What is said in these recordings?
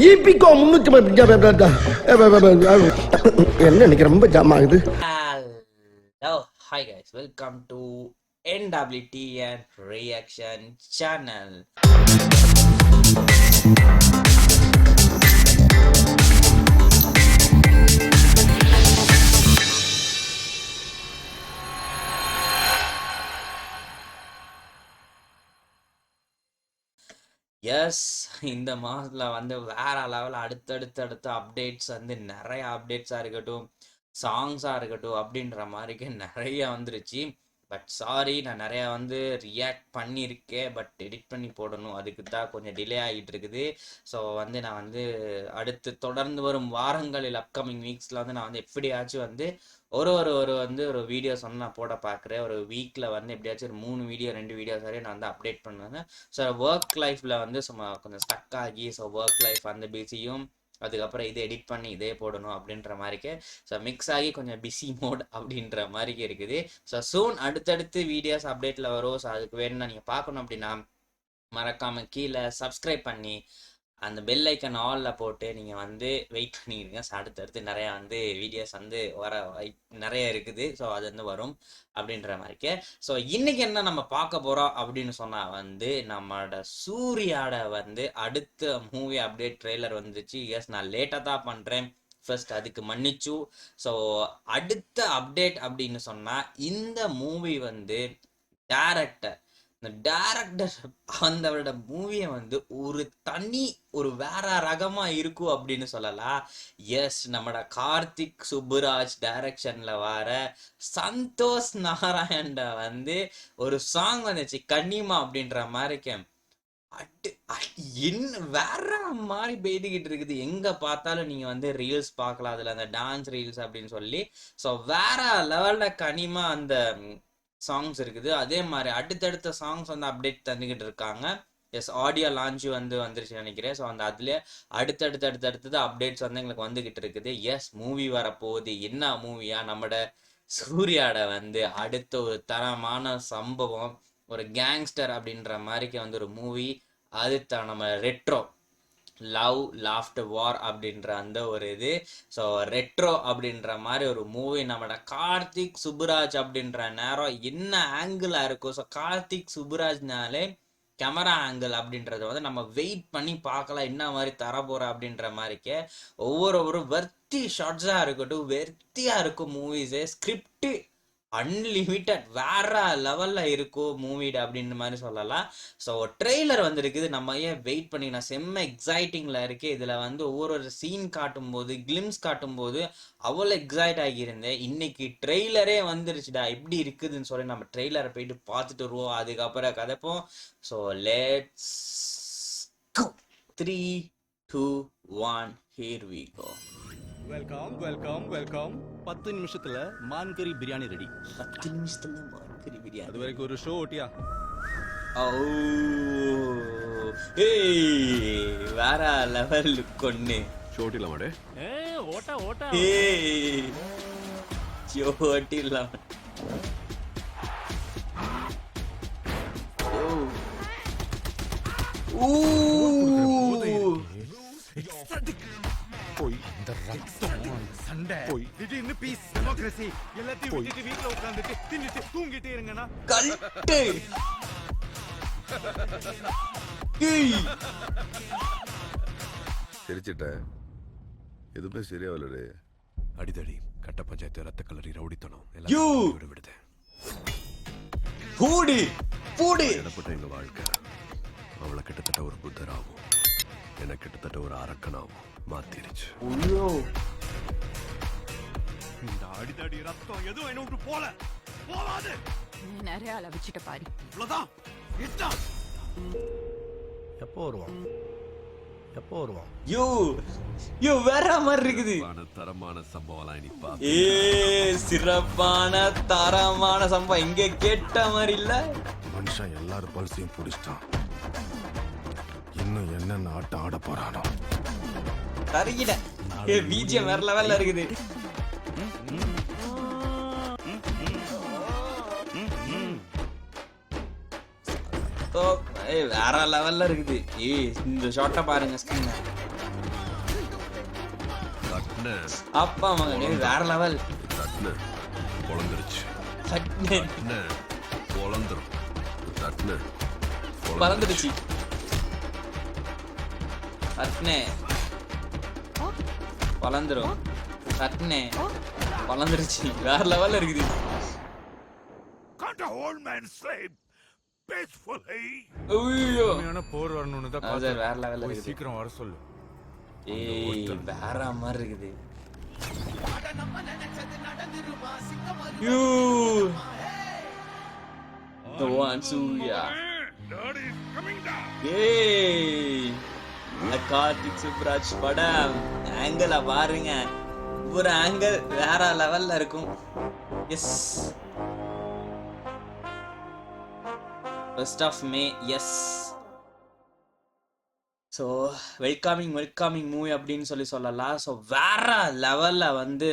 ஈபிகோ 300 என்ன இன்னைக்கு ரொம்ப ஜாம் ஆகுது. Hello, hi guys, welcome to NWTN Reaction Channel. Yes, இந்த மாதத்துல வந்து வேற லெவல் அடுத்தடுத்த அப்டேட்ஸ் வந்து நிறைய அப்டேட்ஸாக இருக்கட்டும், சாங்ஸாக இருக்கட்டும் அப்படின்ற மாதிரிக்கு நிறைய வந்துருச்சு. பட் சாரி, நான் நிறையா வந்து ரியாக்ட் பண்ணியிருக்கேன், பட் எடிட் பண்ணி போடணும், அதுக்கு தான் கொஞ்சம் டிலே ஆகிட்டு இருக்குது. ஸோ வந்து நான் வந்து அடுத்து தொடர்ந்து வரும் வாரங்களில் அப்கமிங் வீக்ஸில் வந்து நான் வந்து எப்படியாச்சும் வந்து ஒரு வீடியோஸ் வந்து நான் போட பார்க்குறேன். ஒரு வீக்கில் வந்து எப்படியாச்சும் ஒரு 3 வீடியோ 2 வீடியோஸ் வரையும் நான் வந்து அப்டேட் பண்ணுவேன். ஸோ ஒர்க் லைஃப்பில் வந்து சும்மா கொஞ்சம் ஸ்டக் ஆகி, ஸோ ஒர்க் லைஃப் வந்து பிஸியும், அதுக்கப்புறம் இதை எடிட் பண்ணி இதே போடணும் அப்படின்ற மாதிரிக்கு ஸோ மிக்ஸ் ஆகி கொஞ்சம் பிஸி மோட் அப்படின்ற மாதிரிக்கு இருக்குது. ஸோ சூன் அடுத்தடுத்து வீடியோஸ் அப்டேட்டில் வரும். ஸோ அதுக்கு வேணும்னா நீங்கள் பார்க்கணும் அப்படின்னா மறக்காமல் கீழே சப்ஸ்கிரைப் பண்ணி அந்த பெல் ஐக்கன் ஆலில் போட்டு நீங்கள் வந்து வெயிட் பண்ணிடுங்க. ஸோ அடுத்தடுத்து நிறையா வந்து வீடியோஸ் வந்து நிறைய இருக்குது. ஸோ அது வந்து வரும் அப்படின்ற மாதிரிக்கு. ஸோ இன்றைக்கி என்ன நம்ம பார்க்க போகிறோம் அப்படின்னு சொன்னால் வந்து நம்மளோட சூர்யாட வந்து அடுத்த மூவி அப்டேட் ட்ரெய்லர் வந்துச்சு. எஸ், நான் லேட்டாக தான் பண்ணுறேன், ஃபர்ஸ்ட் அதுக்கு மன்னிச்சு. ஸோ அடுத்த அப்டேட் அப்படின்னு சொன்னால் இந்த மூவி வந்து இந்த டேரக்டர் அந்த மூவியை வந்து ஒரு வேற ரகமா இருக்கும் அப்படின்னு சொல்லலாம். எஸ், நம்மட கார்த்திக் சுப்புராஜ் டைரக்ஷன்ல வர சந்தோஷ் நாராயண வந்து ஒரு சாங் வந்துச்சு, கன்னிமா அப்படின்ற மாதிரி. என்ன வேற மாதிரி பெய்துகிட்டு இருக்குது. எங்க பார்த்தாலும் நீங்க வந்து ரீல்ஸ் பார்க்கலாம், அதுல அந்த டான்ஸ் ரீல்ஸ் அப்படின்னு சொல்லி. ஸோ வேற லெவல்ல கனிமா அந்த சாங்ஸ் இருக்குது. அதே மாதிரி அடுத்தடுத்த சாங்ஸ் வந்து அப்டேட் தந்துக்கிட்டு இருக்காங்க. எஸ், ஆடியோ லான்ச் வந்துருச்சு நினைக்கிறேன். ஸோ அந்த அதுலேயே அடுத்தடுத்தது அப்டேட்ஸ் வந்து எங்களுக்கு வந்துக்கிட்டு இருக்குது. எஸ், மூவி வரப்போகுது. என்ன மூவியா, நம்மட சூர்யாட வந்து அடுத்த ஒரு தரமான சம்பவம், ஒரு கேங்ஸ்டர் அப்படின்ற மாதிரிக்கு வந்து ஒரு மூவி. அது நம்ம ரெட்ரோ லவ் லாஃப்ட் வார் அப்படின்ற அந்த ஒரு இது. ஸோ ரெட்ரோ அப்படின்ற மாதிரி ஒரு மூவி. நம்மளோட கார்த்திக் சுப்புராஜ் அப்படின்ற நேரம் என்ன ஆங்கிளாக இருக்கும். ஸோ கார்த்திக் சுப்புராஜ்னாலே கேமரா ஆங்கிள் அப்படின்றத வந்து நம்ம வெயிட் பண்ணி பார்க்கலாம், என்ன மாதிரி தரப்போற அப்படின்ற மாதிரிக்கே. ஒவ்வொரு வெர்த்தி ஷார்ட்ஸாக இருக்கட்டும், வெர்த்தியாக இருக்கும் மூவிஸு. ஸ்கிரிப்டு அன்லிமிட்டட் வேற லெவல்ல இருக்கும் மூவிடு அப்படின்ற மாதிரி சொல்லலாம். ஸோ ட்ரெய்லர் வந்துருக்குது, நம்ம ஏன் வெயிட் பண்ணி, நான் செம்ம எக்ஸைட்டிங்ல இருக்கேன். இதுல வந்து ஒவ்வொரு சீன் காட்டும் போது, கிளிம்ஸ் காட்டும் போது அவ்வளோ எக்ஸைட் ஆகியிருந்தேன். இன்னைக்கு ட்ரெய்லரே வந்துருச்சுடா, எப்படி இருக்குதுன்னு சொல்லி நம்ம ட்ரெய்லரை போயிட்டு பார்த்துட்டு வருவோம், அதுக்கப்புறம் கதைப்போம். So let's go. 3, 2, 1 here we go. Welcome welcome welcome. 10 நிமிஷத்துல மான் கறி பிரியாணி ரெடி. 10 நிமிஷத்துல மான் கறி பிரியாணி. அது வரைக்கும் ஒரு ஷோ ஓட்டியா? ஓ ஏய், வேற லெவல் கொன்னு ஷோ ஓட்டில மாடே. ஓட்டா ஓட்டா. ஏய் ஷோ ஓட்டில. ஓ இந்த ரத்தம் சண்டை திடீர்னு பீஸ் டெமோக்ரசி எல்லாத்தையும் விட்டுட்டு வீட்ல உட்கார்ந்துட்டு தின்னுட்டு தூங்கிட்டே இருங்கனா கல்ட்டு. சிரிச்சிட்ட எதுவுமே சரியாவலடே. அடிதடி கட்ட பஞ்சாயத்து ரத்த கலரி ரவுடித்தனம் யூ எல்லாம் விடுதே. பூடி பூடி இடப்பட்ட எங்க வாழ்க்கை அவளை கிட்டத்தட்ட ஒரு புத்தராகும், எனக்கு கிட்டத்தட்ட ஒரு அரக்கனாகும் மாத்திருச்சு. ஐயோ, இந்த அடிதடி ரத்தம் எதுவும் என்ன விட்டு போகாது. நிறைய அளவிச்சிட்ட பாரு. இவ்வளவுதான். எப்போ வருவான்? யூ வேற மாதிரி இருக்குது. தரமான சம்பவம் இனிப்பா. சிறப்பான தரமான சம்பவம் இங்க கேட்ட மாதிரி இல்ல. மனுஷன் எல்லாரும் பல்சையும் பிடிச்சிட்டான். இன்னும் என்னென்ன ஆட்டம் ஆட போறானோ. தருகிட பிஜிஎம் வேற லெவல்ல இருக்குது. வேற லெவல்ல இருக்குது. இந்த ஷாட்டை பாருங்க, ஸ்கிரீன் தட்டுன அப்பா மகனே வேற லெவல். தட்டுன பொழந்துருச்சு. சட்னே தட்டுன பொழந்துரும். தட்டுன பறந்துடுச்சு. சட்னே பழந்துரும். சட்னே பழந்துருச்சு. வேற லெவல்ல இருக்குது. Can't a old man sleep peacefully? ஐயோ உண்மையான போர் வரணும்னு தான் அது வேற லெவல்ல போய் இருக்குது. சீக்கிரம் வர சொல்லு. ஏய் வேற மாதிரி இருக்குது. You the one Surya. Daddy is coming down. ஏய் கார்த்திக் சுப்ராஜ் படம் ஆங்கிள பாருங்க. ஒரு ஆங்கிள் வேற லெவல்ல இருக்கும். Yes first of May. Yes so welcoming movie அப்படின்னு சொல்லலாம். ஸோ வேற லெவலில் வந்து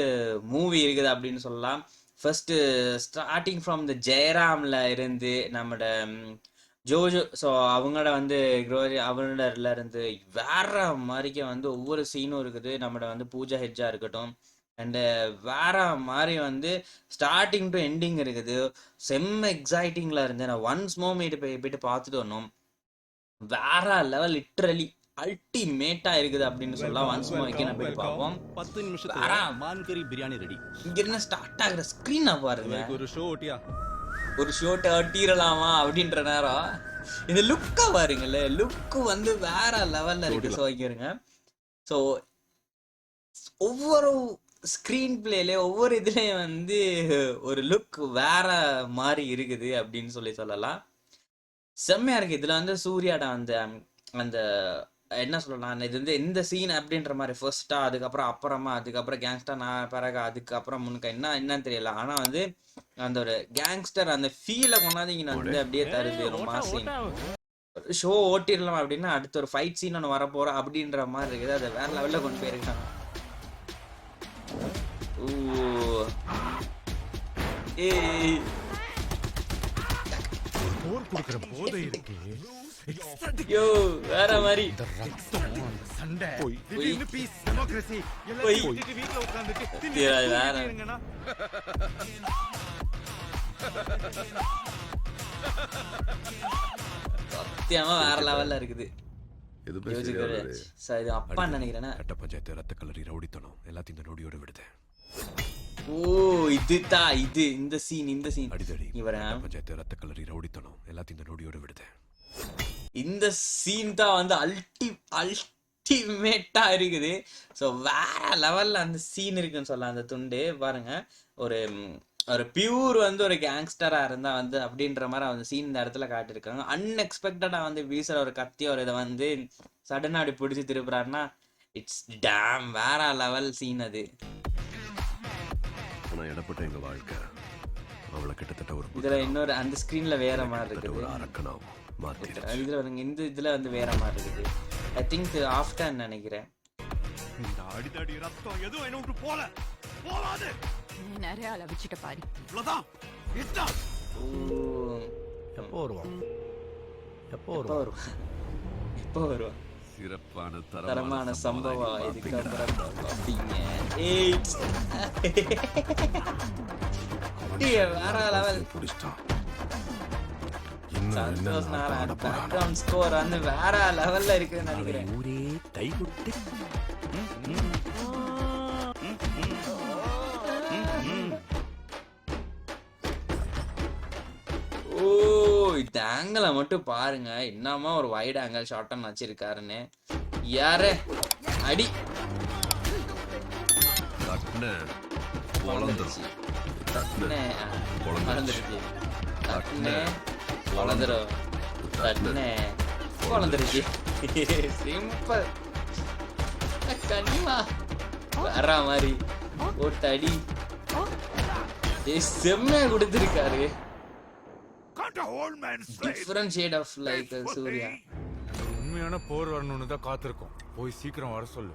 மூவி இருக்குது அப்படின்னு சொல்லலாம். ஃபர்ஸ்ட்டு ஸ்டார்டிங் ஃப்ரம் த ஜெயராமில் இருந்து நம்மளோட ஜோஜோ, ஸோ அவங்களோட வந்து அவங்கள இருந்து வேற மாதிரிக்க வந்து ஒவ்வொரு சீனும் இருக்குது. நம்மளோட வந்து பூஜா ஹெட்ஜா இருக்கட்டும் அண்டு வேற மாதிரி வந்து ஸ்டார்டிங் டு எண்டிங் இருக்குது. செம்ம எக்ஸைட்டிங்கில் இருந்து நான் ஒன்ஸ் மோமேட்டு போயிட்டு பார்த்துட்டு வரணும். வேற லெவல் லிட்டரலி அல்டிமேட்டா இருக்குது அப்படின்னு சொல்லலாம். ஒன்ஸ் மோர் நான் போய் பார்ப்போம். 10 நிமிஷத்துல மான்கறி பிரியாணி ரெடி. இங்க என்ன ஸ்டார்ட் ஆகுற ஸ்கிரீனை பாருங்க. ஒரு ஷோ ஓட்டியா? ஒரு ஷோட்டை ஒட்டிரலாமா அப்படின்ற நேரம் இந்த லுக்கை பாருங்களே. லுக்கு வந்து வேற லெவல்ல இருக்கு. ஸோ இங்க இருங்க. ஸோ ஒவ்வொரு ஸ்க்ரீன் பிளேல ஒவ்வொரு இதுலயும் வந்து ஒரு லுக் வேற மாதிரி இருக்குது அப்படின்னு சொல்லலாம். செம்மையா இருக்கு. இதுல வந்து சூர்யாட அந்த அந்த என்ன சொல்லலாம், இது வந்து இந்த சீன் அப்படின்ற மாதிரி ஃபர்ஸ்டா, அதுக்கப்புறம் அதுக்கப்புறம் கேங்ஸ்டர், நான் பிறகு அதுக்கப்புறம் முன்னுக்க என்னன்னு தெரியல. ஆனா வந்து அந்த ஒரு கேங்ஸ்டர் அந்த ஃபீலை கொண்டாந்து இங்க வந்து அப்படியே தருது. ரொம்ப சீன் ஷோ ஓட்டிடலாம் அப்படின்னா அடுத்த ஒரு ஃபைட் சீன் ஒன்று வரப்போறோம் அப்படின்ற மாதிரி இருக்குது. அதை வேற லெவல்ல கொண்டு போயிருக்காங்க. போர் கொடுக்கிற போதை இருக்கு. யோ வேற மாதிரி சண்டை திடீர்னு பீஸ் டெமோக்ரசி எல்லாம் விட்டுட்டு வீட்ல உட்கார்ந்துட்டு வேற இருங்கனா. சத்தியமா வேற லெவல்ல இருக்குது. எதுவுமே சரியா இல்ல. சார் இது அப்பா நினைக்கிறேன்னா. கட்ட பஞ்சாயத்து ரத்த கலரி ரவுடித்தனம் எல்லாத்தையும் இந்த நொடியோட விடுதேன். ஓ இதுதான் இது இந்த சீன் அடிதடி இவர பஞ்சாயத்து ரத்த கலரி ரவுடித்தனம் எல்லாத்தையும் இந்த நொடியோட விடுதேன். இந்த சீன் தான் வந்து அல்டிமேட்டா இருக்குது. ஸோ வேற லெவல்ல அந்த சீன் இருக்குன்னு சொல்லலாம். அந்த துண்டு பாருங்க, ஒரு ஒரு பியூர் வந்து ஒரு கேங்ஸ்டரா இருந்தா வந்து அப்படின்ற மாதிரி அந்த சீன் இந்த இடத்துல காட்டியிருக்காங்க. அன்எக்ஸ்பெக்டடா வந்து வீசுற ஒரு கத்தி ஒரு இதை வந்து சடனாடி பிடிச்சி திருப்புறாருன்னா இட்ஸ் டேம் வேற லெவல் சீன் அது. ஆனா இடப்பட்ட எங்க வாழ்க்கை அவளை கிட்டத்தட்ட ஒரு இதுல இன்னொரு அந்த ஸ்கிரீன்ல வேற மாதிரி இருக்குது. ஒரு அரக்கனாவும் மாத்திடுச்சு. இதுல வருங்க இந்த இதுல வந்து வேற மாதிரி இருக்குது. ஐ திங்க் ஆஃப்டர் நினைக்கிறேன். இந்த அடிதடி ரத்தம் எதுவும் என்ன விட்டு போகாது. நிறைய அளவிச்சிட்ட பாரு. இவ்வளவுதான் இதுதான். எப்போ வருவான்? சிறப்பான தரமான சம்பவம் இதுக்கப்புறம் அப்படிங்க. வேற லெவல் புடிச்சிட்டான். சந்தோஷ் நாராயண் பேக்ரவுண்ட் ஸ்கோர் வந்து வேற லெவல்ல இருக்குன்னு நினைக்கிறேன். ஊரே கை கொட்டு. ஓ இந்த ஆங்கிளை மட்டும் பாருங்க, என்னமா ஒரு வைட் ஆங்கிள் ஷார்ட்டன் வச்சிருக்காருன்னு. யாரு அடி வளர்ந்துருச்சு. சிம்பிள் கனிமா வர மாதிரி போட்டு அடி செம்மையா கொடுத்திருக்காரு. Can't a old man sleep? Different shade of like Suriya. உண்மையான போர் வரணும்னு தான் காத்திருக்கோம். போய் சீக்கிரம் வர சொல்லு.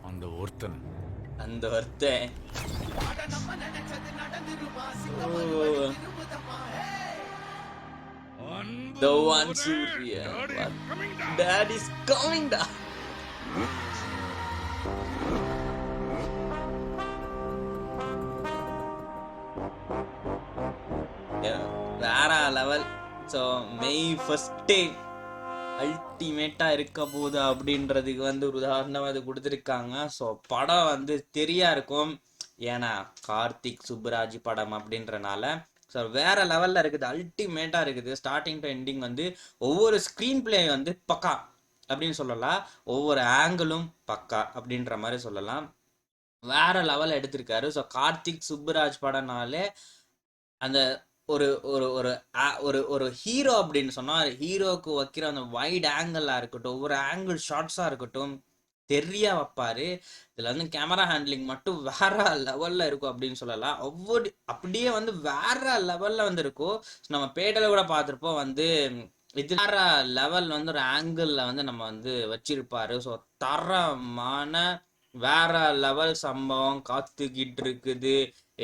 அந்த ஒருத்தன் The one Surya. Dad is coming down. Level. So மெய் ஃபர்ஸ்டே அல்டிமேட்டாக இருக்க போகுது அப்படின்றதுக்கு வந்து ஒரு உதாரணம் அது கொடுத்துருக்காங்க. ஸோ படம் வந்து தெரியா இருக்கும், ஏன்னா கார்த்திக் சுப்புராஜ் படம் அப்படின்றனால. ஸோ வேற லெவலில் இருக்குது, அல்டிமேட்டாக இருக்குது. ஸ்டார்டிங் டு எண்டிங் வந்து ஒவ்வொரு ஸ்க்ரீன் பிளே வந்து பக்கா அப்படின்னு சொல்லலாம், ஒவ்வொரு ஆங்கிளும் பக்கா அப்படின்ற மாதிரி சொல்லலாம். வேற லெவல் எடுத்திருக்காரு. ஸோ கார்த்திக் சுப்புராஜ் படம்னாலே அந்த ஒரு ஒரு ஒரு ஒரு ஒரு ஹீரோ அப்படின்னு சொன்னா ஹீரோக்கு வைக்கிற அந்த வைட் ஆங்கிளா இருக்கட்டும், ஒவ்வொரு ஆங்கிள் ஷார்ட்ஸா இருக்கட்டும் தெரியா வைப்பாரு. இதுல வந்து கேமரா ஹேண்ட்லிங் மட்டும் வேற லெவல்ல இருக்கும் அப்படின்னு சொல்லலாம். ஒவ்வொரு அப்படியே வந்து வேற லெவல்ல வந்து இருக்கும். நம்ம பேட்டையில கூட பார்த்துருப்போம், வந்து இது வேற லெவல் வந்து ஒரு ஆங்கிள் வந்து நம்ம வந்து வச்சிருப்பாரு. ஸோ தரமான வேற லெவல் சம்பவம் காத்துக்கிட்டு இருக்குது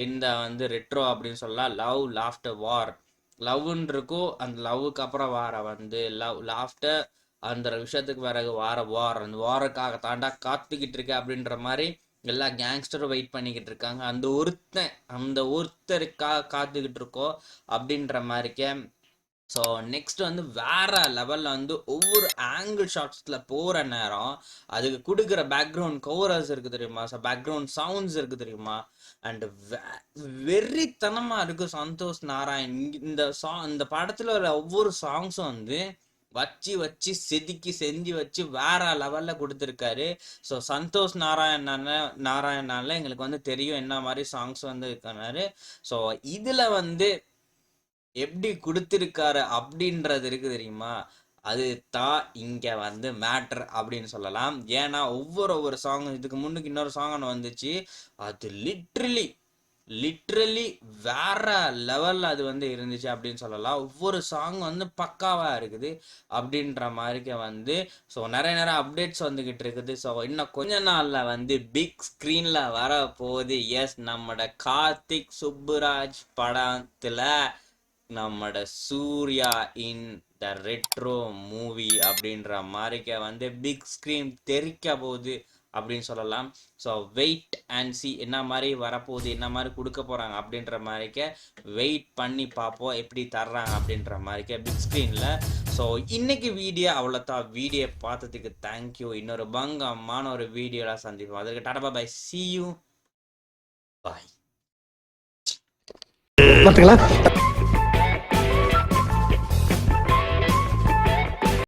இந்த வந்து ரெட்ரோ அப்படின்னு சொல்லலாம். லவ் லாஃப்டர் வார், லவ்ன்னு இருக்கும், அந்த லவ்வுக்கு அப்புறம் வார வந்து லவ் லாஃப்டர், அந்த விஷயத்துக்கு பிறகு வார், அந்த வாரக்காக தாண்டா காத்துக்கிட்டு இருக்கு அப்படின்ற மாதிரி எல்லா கேங்ஸ்டரும் வெயிட் பண்ணிக்கிட்டு இருக்காங்க. அந்த ஒருத்தருக்காக காத்துக்கிட்டு இருக்கோம் அப்படின்ற மாதிரிக்கே. ஸோ நெக்ஸ்ட் வந்து வேற லெவலில் வந்து ஒவ்வொரு ஆங்கிள் ஷாட்ஸில் போகிற நேரம் அதுக்கு கொடுக்குற பேக்ரவுண்ட் கோரஸ் இருக்குது தெரியுமா, ஸோ பேக்ரவுண்ட் சவுண்ட்ஸ் இருக்குது தெரியுமா, அண்ட் வெறித்தனமாக இருக்குது சந்தோஷ் நாராயண். இந்த படத்தில் வர ஒவ்வொரு சாங்ஸும் வந்து வச்சு செஞ்சு வச்சு வேற லெவலில் கொடுத்துருக்காரு. ஸோ சந்தோஷ் நாராயணால எங்களுக்கு வந்து தெரியும் என்ன மாதிரி சாங்ஸ் வந்து இருக்காரு. ஸோ இதில் வந்து எப்படி கொடுத்துருக்காரு அப்படின்றது இருக்கு தெரியுமா, அது தான் இங்க வந்து மேட்டர் அப்படின்னு சொல்லலாம். ஏன்னா ஒவ்வொரு சாங், இதுக்கு முன்னுக்கு இன்னொரு சாங் ஒன்று வந்துச்சு, அது லிட்ரலி வேற லெவல்ல அது வந்து இருந்துச்சு அப்படின்னு சொல்லலாம். ஒவ்வொரு சாங் வந்து பக்காவா இருக்குது அப்படின்ற மாதிரிக்கு வந்து. ஸோ நிறைய அப்டேட்ஸ் வந்துகிட்டு இருக்குது. ஸோ இன்னும் கொஞ்ச நாள்ல வந்து பிக் ஸ்கிரீன்ல வர போகுது. எஸ், நம்மட கார்த்திக் சுப்புராஜ் படத்துல நம்மட சூர்யா இன் த ரெட்ரோ மூவி அப்படின்ற மாதிரிக்க வந்து பிக் ஸ்க்ரீன் தெரிக்க போகுது அப்படின்னு சொல்லலாம். ஸோ வெயிட் அண்ட் சி என்ன மாதிரி வரப்போகுது, என்ன மாதிரி கொடுக்க போகிறாங்க அப்படின்ற மாதிரிக்க வெயிட் பண்ணி பார்ப்போம் எப்படி தர்றாங்க அப்படின்ற மாதிரிக்க பிக் ஸ்க்ரீனில். ஸோ இன்னைக்கு வீடியோ அவ்வளோதான். வீடியோ பார்த்ததுக்கு தேங்க்யூ. இன்னொரு பங்கமான ஒரு வீடியோலாம் சந்திப்போம். அதுக்கு tata bye, see you, bye. பார்த்தீங்களா?